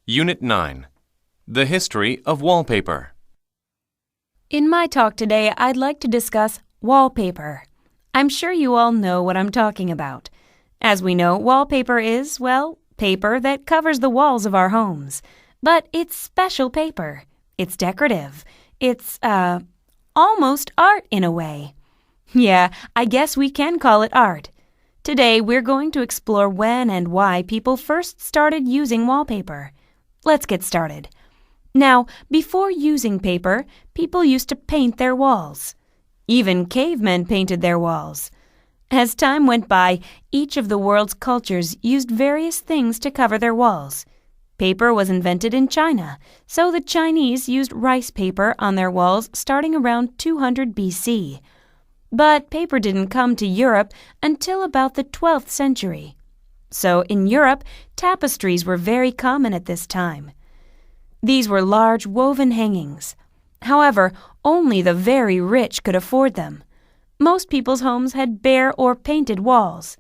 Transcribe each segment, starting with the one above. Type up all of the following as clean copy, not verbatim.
Unit 9. The History of Wallpaper. In my talk today, I'd like to discuss wallpaper. I'm sure you all know what I'm talking about. As we know, wallpaper is, well, paper that covers the walls of our homes. But it's special paper. It's decorative. It's, almost art in a way. Yeah, I guess we can call it art. Today, we're going to explore when and why people first started using wallpaper. Let's get started. Now, before using paper, people used to paint their walls. Even cavemen painted their walls. As time went by, each of the world's cultures used various things to cover their walls. Paper was invented in China, so the Chinese used rice paper on their walls starting around 200 BC. But paper didn't come to Europe until about the 12th century. So in Europe, tapestries were very common at this time. These were large woven hangings. However, only the very rich could afford them. Most people's homes had bare or painted walls.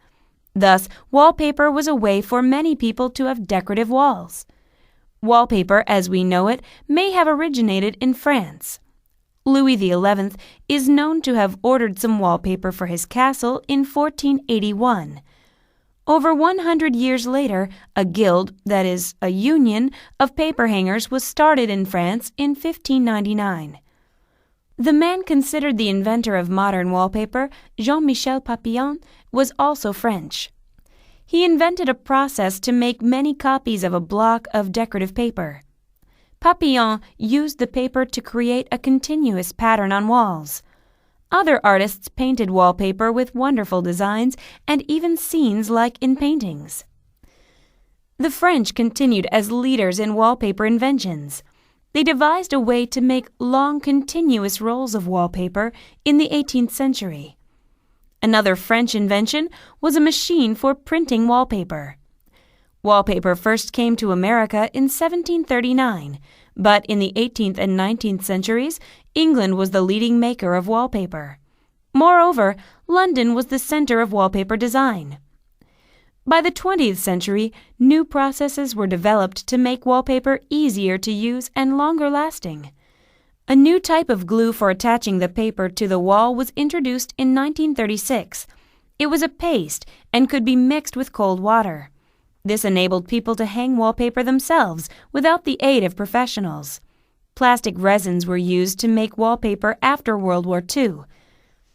Thus, wallpaper was a way for many people to have decorative walls. Wallpaper, as we know it, may have originated in France. Louis XI is known to have ordered some wallpaper for his castle in 1481. Over 100 years later, a guild, that is, a union, of paper hangers was started in France in 1599. The man considered the inventor of modern wallpaper, Jean-Michel Papillon, was also French. He invented a process to make many copies of a block of decorative paper. Papillon used the paper to create a continuous pattern on walls. Other artists painted wallpaper with wonderful designs and even scenes like in paintings. The French continued as leaders in wallpaper inventions. They devised a way to make long continuous rolls of wallpaper in the 18th century. Another French invention was a machine for printing wallpaper. Wallpaper first came to America in 1739, but in the 18th and 19th centuries, England was the leading maker of wallpaper. Moreover, London was the center of wallpaper design. By the 20th century, new processes were developed to make wallpaper easier to use and longer lasting. A new type of glue for attaching the paper to the wall was introduced in 1936. It was a paste and could be mixed with cold water. This enabled people to hang wallpaper themselves without the aid of professionals. Plastic resins were used to make wallpaper after World War II.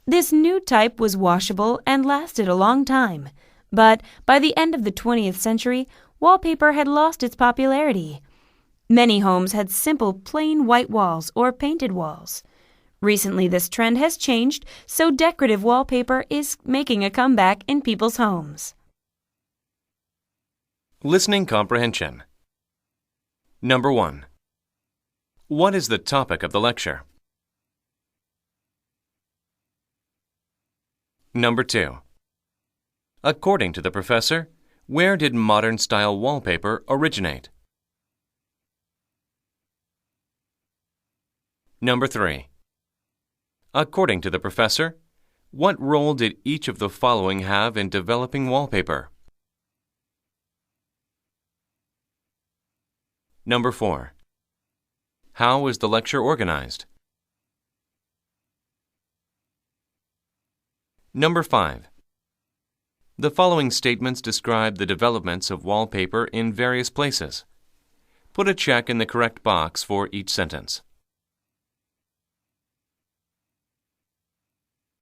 This new type was washable and lasted a long time. But by the end of the 20th century, wallpaper had lost its popularity. Many homes had simple plain white walls or painted walls. Recently, this trend has changed, so decorative wallpaper is making a comeback in people's homes. Listening comprehension. Number 1. What is the topic of the lecture? Number 2. According to the professor, where did modern-style wallpaper originate? Number 3. According to the professor, what role did each of the following have in developing wallpaper? Number 4. How is the lecture organized? Number 5. The following statements describe the developments of wallpaper in various places. Put a check in the correct box for each sentence.